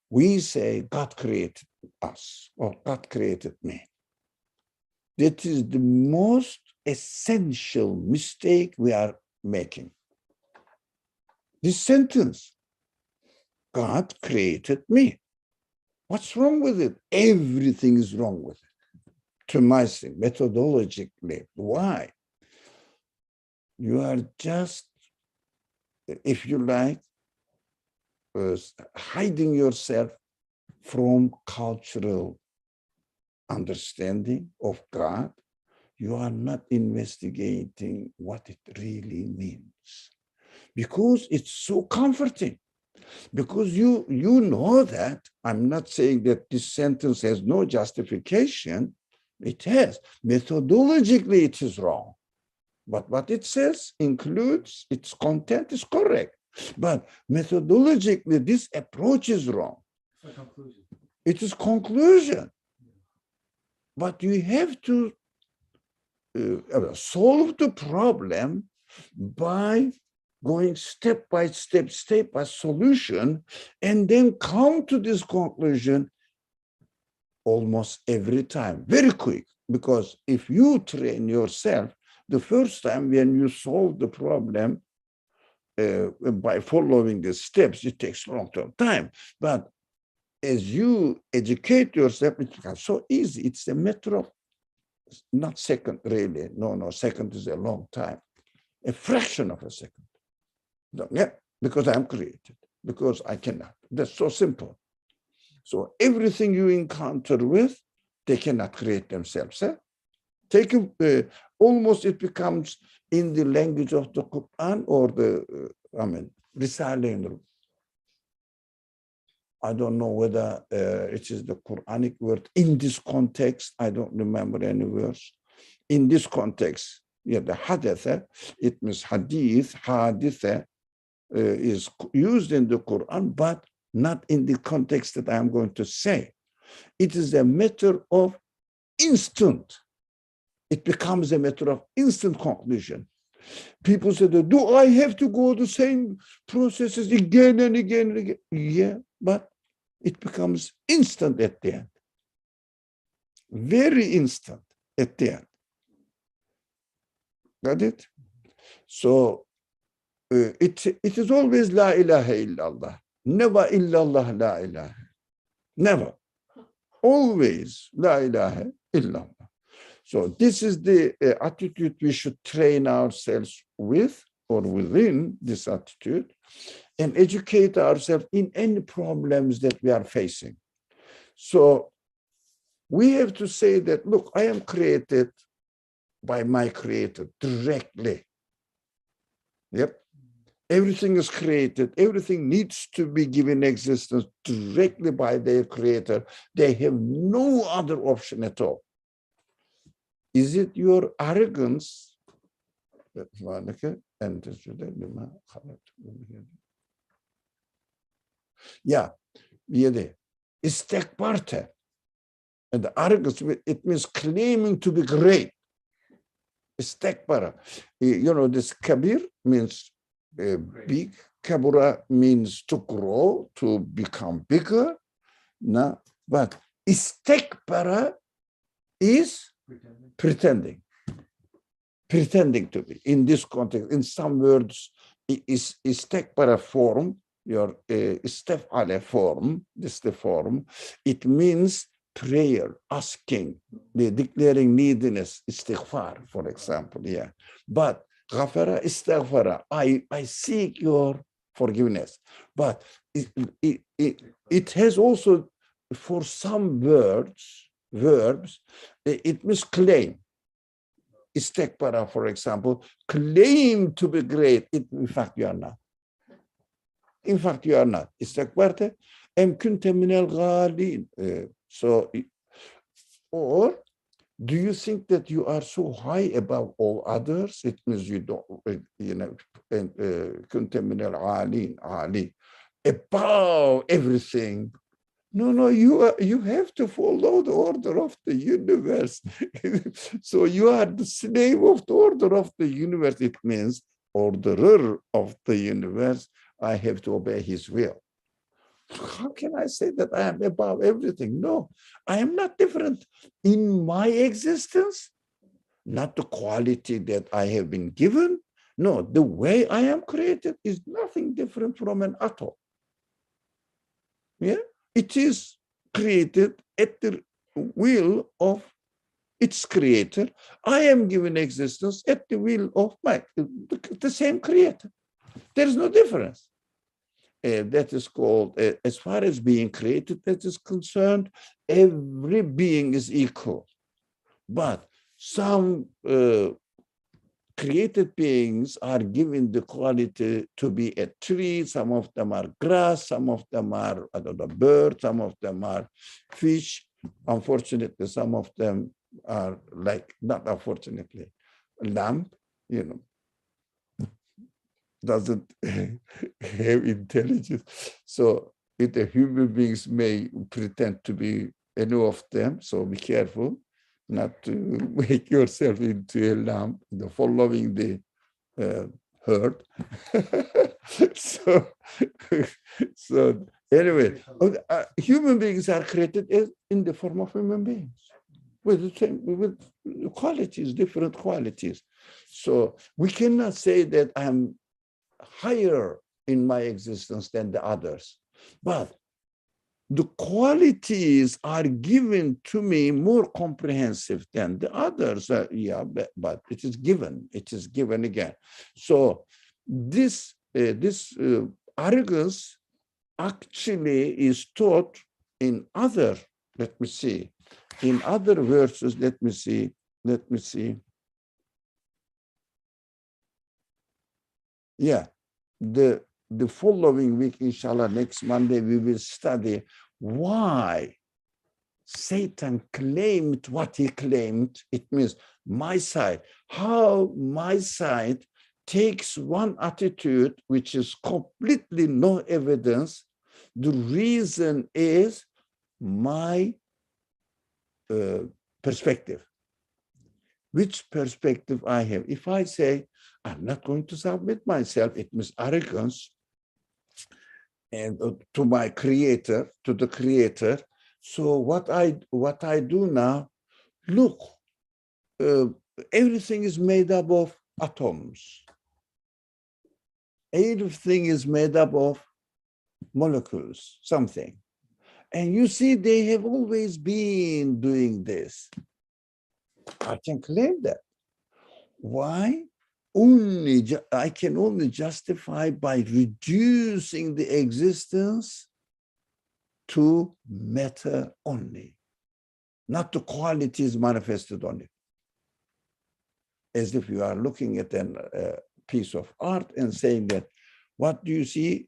We say God created us or God created me. That is the most essential mistake we are making. This sentence, God created me. What's wrong with it? Everything is wrong with it. To my thing, methodologically. Why? You are just, if you like, hiding yourself from cultural understanding of God. You are not investigating what it really means, because it's so comforting. Because you know that, I'm not saying that this sentence has no justification. It has. Methodologically, it is wrong. But what it says includes, its content is correct. But methodologically, this approach is wrong. It's a conclusion. It is conclusion. But you have to solve the problem by going step by step by solution, and then come to this conclusion almost every time, very quick. Because if you train yourself, the first time when you solve the problem by following the steps, it takes a long time. But as you educate yourself, it becomes so easy. It's a matter of not second, really. No, second is a long time. A fraction of a second. Yeah, because I'm created, because I cannot. That's so simple. So everything you encounter with, they cannot create themselves. Take almost, it becomes in the language of the Qur'an or the, risale-i. I don't know whether it is the Quranic word in this context. I don't remember any words. In this context, yeah, the haditha, it means hadith, haditha, is used in the Quran, but not in the context that I'm going to say. It is a matter of instant. It becomes a matter of instant conclusion. People say, do I have to go the same processes again and again and again? Yeah, but it becomes instant at the end. Very instant at the end. Got it? So it is always la ilaha illallah. Never illallah la ilaha. Never. Always la ilaha illallah. So this is the attitude we should train ourselves with or within this attitude and educate ourselves in any problems that we are facing. So we have to say that, look, I am created by my creator directly. Yep. Everything is created. Everything needs to be given existence directly by their creator. They have no other option at all. Is it your arrogance? Yeah, istekbarte. And the arrogance, it means claiming to be great. Istekbara. You know, this kabir means big. Kabura means to grow, to become bigger. No, but istekbara is pretending to be. In this context, in some words, is istekbara form, your istefale form, this is the form. It means prayer, asking, declaring neediness, istighfar, for example, yeah. But ghafara, istighfara, I seek your forgiveness. But it has also, for some verbs, it means claim. Istekbara, for example, claim to be great. In fact, you are not. In fact, you are not. Istekbarte, em kunte minel ghalin. So, or do you think that you are so high above all others? It means you don't, you know, kunte minel ghalin, ali, above everything. No, you have to follow the order of the universe. So you are the slave of the order of the universe. It means orderer of the universe. I have to obey his will. How can I say that I am above everything? No, I am not different in my existence, not the quality that I have been given. No, the way I am created is nothing different from an atom. Yeah. It is created at the will of its creator. I am given existence at the will of the same creator. There is no difference. That is called, as far as being created that is concerned, every being is equal. But some created beings are given the quality to be a tree. Some of them are grass, some of them are, I don't know, birds, some of them are fish. Unfortunately, some of them are like, not unfortunately, lamb, you know, doesn't have intelligence. So the human beings may pretend to be any of them, so be careful not to make yourself into a lamb, following the herd. so anyway, human beings are created in the form of human beings with the same, with qualities, different qualities. So we cannot say that I'm higher in my existence than the others, but the qualities are given to me more comprehensive than the others. Yeah, but it is given. It is given again. So this arrogance actually is taught in other. Let me see. In other verses, let me see. Yeah, the following week, inshallah, next Monday, we will study why Satan claimed what he claimed. It means my side, how my side takes one attitude which is completely no evidence. The reason is my perspective. Which perspective I have. If I say, I'm not going to submit myself, it means arrogance, and to my creator, to the creator. So what I do now, look, everything is made up of atoms. Everything is made up of molecules, something. And you see, they have always been doing this. I can claim that. Why? I can only justify by reducing the existence to matter only, not the qualities manifested on it. As if you are looking at a piece of art and saying that, what do you see?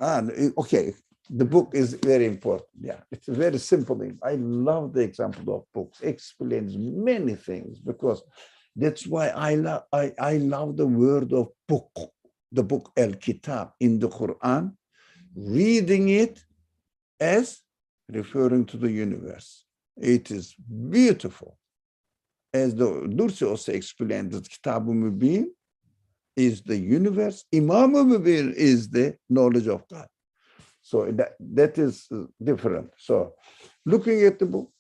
Okay, the book is very important. Yeah, it's a very simple thing. I love the example of books. Explains many things, because that's why I love the word of book, the book Al-Kitab in the Qur'an, reading it as referring to the universe. It is beautiful. As the Dursi also explained, that Kitab-ı Mübin is the universe, Imam-ı Mübin is the knowledge of God. So that is different. So looking at the book,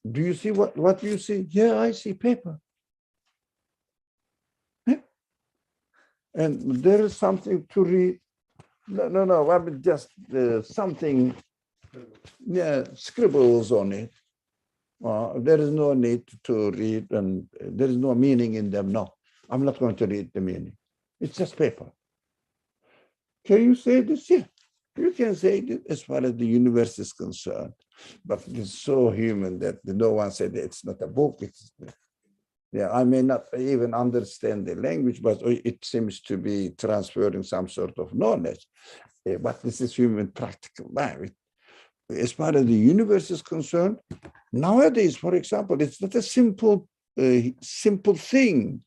do you see what you see? Yeah, I see paper. Yeah. And there is something to read. No, I mean just something, yeah, scribbles on it. There is no need to read, and there is no meaning in them. No, I'm not going to read the meaning. It's just paper. Can you say this? Yeah, you can say this as far as the universe is concerned, but it's so human that no one said it's not a book. Yeah, I may not even understand the language, but it seems to be transferring some sort of knowledge. But this is human practical life. As far as the universe is concerned, nowadays, for example, it's not a simple thing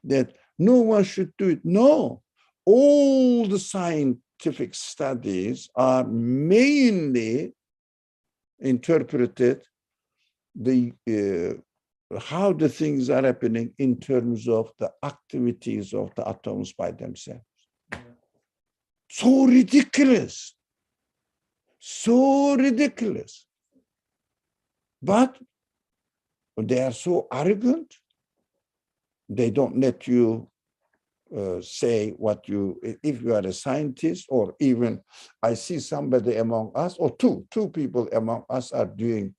that no one should do it. No, all the scientific studies are mainly interpreted how the things are happening in terms of the activities of the atoms by themselves. So ridiculous. So ridiculous. But they are so arrogant, they don't let you say what you, if you are a scientist, or even I see somebody among us, or two people among us are doing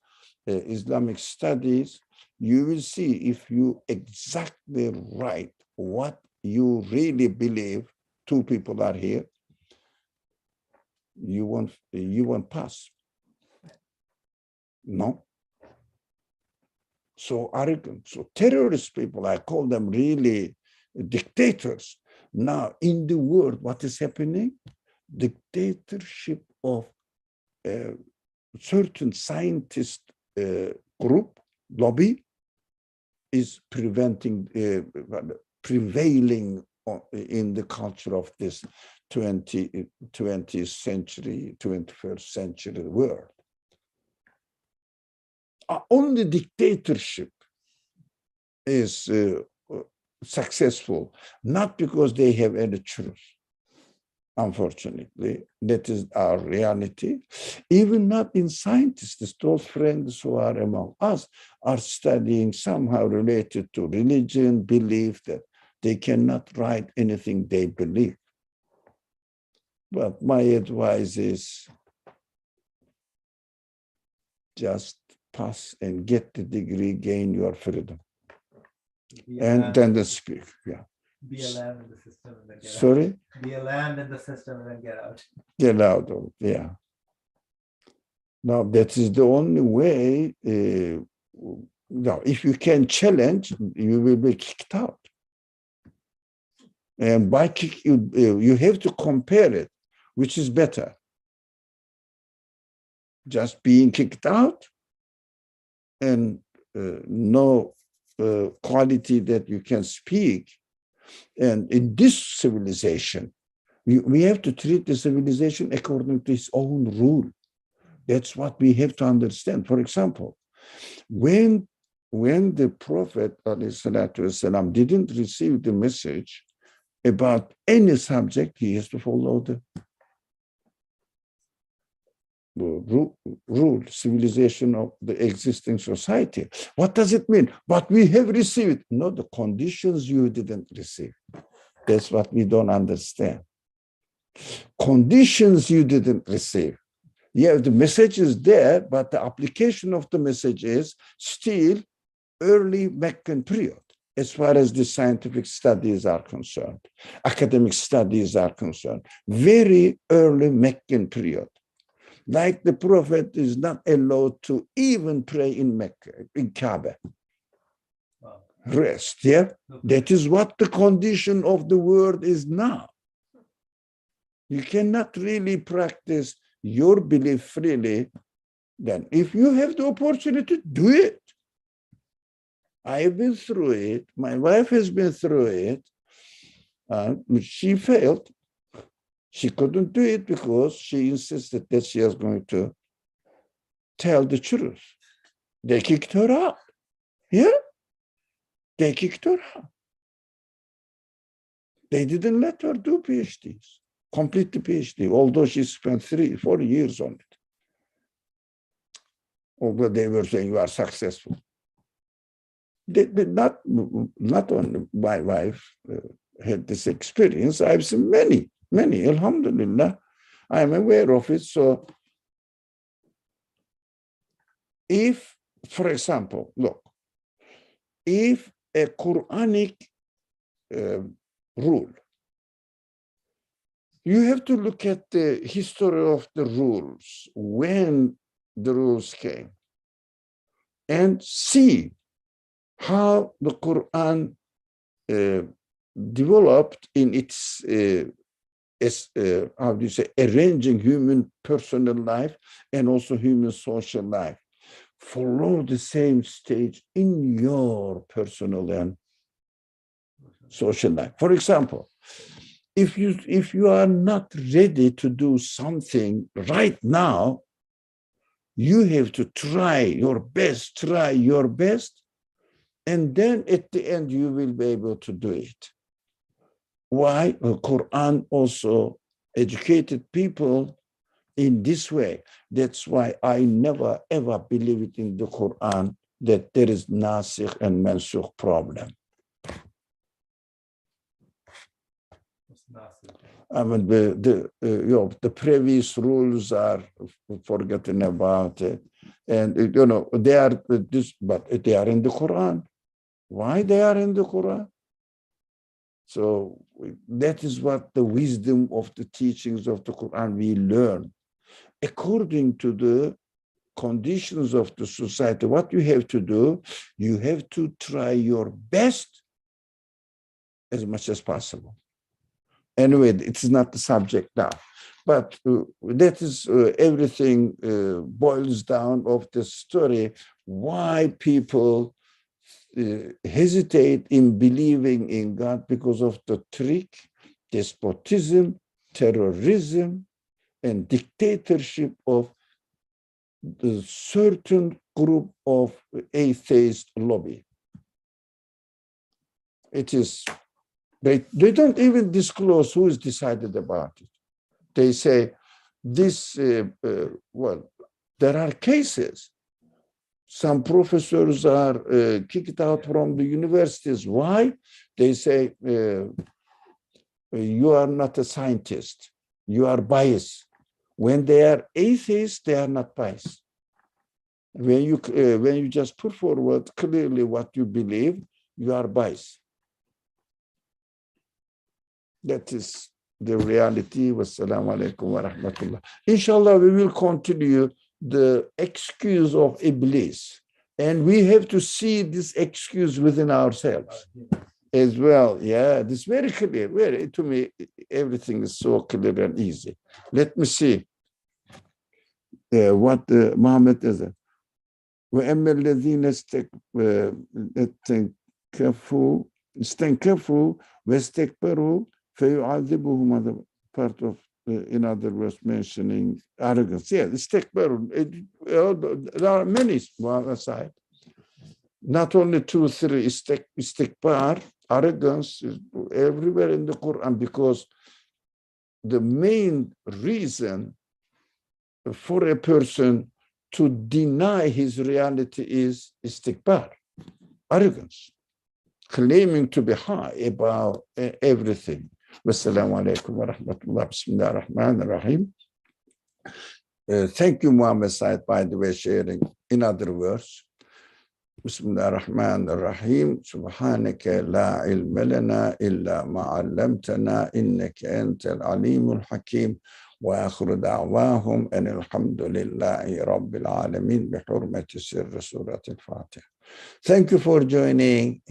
Islamic studies. You will see, if you exactly write what you really believe, two people are here, you won't pass. No. So arrogant, so terrorist people, I call them really dictators. Now in the world, what is happening? Dictatorship of certain scientist group, lobby, is prevailing in the culture of this 20th century, 21st century world. Only dictatorship is successful, not because they have any truth. Unfortunately, that is our reality. Even not in scientists, those friends who are among us are studying somehow related to religion, belief, that they cannot write anything they believe. But my advice is just pass and get the degree, gain your freedom. And then the speak, yeah. Be a lamb in the system and then get Sorry? out. Be a lamb in the system and then get out. Get out of it, yeah. Now, that is the only way. Now, if you can challenge, you will be kicked out. And by kick, you have to compare it, which is better. Just being kicked out and no quality that you can speak. And in this civilization, we have to treat the civilization according to its own rule. That's what we have to understand. For example, when the Prophet ﷺ didn't receive the message about any subject, he has to follow the rule, civilization of the existing society. What does it mean? But we have received. No, the conditions you didn't receive. That's what we don't understand. Conditions you didn't receive. Yeah, the message is there, but the application of the message is still early Meccan period. as far as the scientific studies are concerned, academic studies are concerned. Very early Meccan period. Like the Prophet is not allowed to even pray in Mecca, in Kaaba. Wow. Rest, yeah? That is what the condition of the world is now. You cannot really practice your belief freely. Then if you have the opportunity, do it. I have been through it. My wife has been through it. She failed. She couldn't do it because she insisted that she was going to tell the truth. They kicked her out. Yeah, they kicked her out. They didn't let her do PhDs, complete the PhD, although she spent 3-4 years on it. Although they were saying you are successful. Not only my wife had this experience. I've seen many, alhamdulillah. I'm aware of it. So if, for example, look, if a Quranic rule, you have to look at the history of the rules, when the rules came, and see how the Quran developed in its, how do you say, arranging human personal life and also human social life. Follow the same stage in your personal and social life. For example, if you are not ready to do something right now, you have to try your best, and then at the end you will be able to do it. Why? The Quran also educated people in this way. That's why I never ever believed in the Quran that there is nasikh and mansukh problem. I mean, the previous rules are forgotten about it, and they are but they are in the Quran. Why they are in the Quran? So that is what the wisdom of the teachings of the Quran we learn. According to the conditions of the society, what you have to do, you have to try your best as much as possible. Anyway, it's not the subject now, but that is everything boils down of the story, why people hesitate in believing in God because of the trick, despotism, terrorism, and dictatorship of the certain group of atheist lobby. It is, they don't even disclose who is decided about it. They say this, well, there are cases. Some professors are kicked out from the universities. Why? They say, you are not a scientist. You are biased. When they are atheists, they are not biased. When you just put forward clearly what you believe, you are biased. That is the reality. Wassalamu alaikum wa rahmatullah. Inshallah, we will continue the excuse of Iblis. And we have to see this excuse within ourselves as well. Yeah, this is very clear. To me, everything is so clear and easy. Let me see what Muhammad is. وَأَمَّا الَّذِينَ اسْتَنْكَفُوا وَاسْتَكْبَرُوا فَيُعَذِّبُهُمْ, part of, in other words, mentioning arrogance. Yeah, istikbar. There are many aside. Not only 2, 3, istikbar, arrogance is everywhere in the Quran, because the main reason for a person to deny his reality is istikbar, arrogance, claiming to be high about everything. Wassalamu alaikum wa rahmatullah. Bismillah ar-Rahman ar-Rahim. Thank you, Muhammad Said, by the way, sharing. In other words, بسم الله الرحمن الرحيم سبحانك لا علم لنا إلا ما علمتنا إنك أنت العليم الحكيم وآخر دعواهم أن الحمد لله رب العالمين بحرمة سر سورة الفاتحة. Thank you for joining.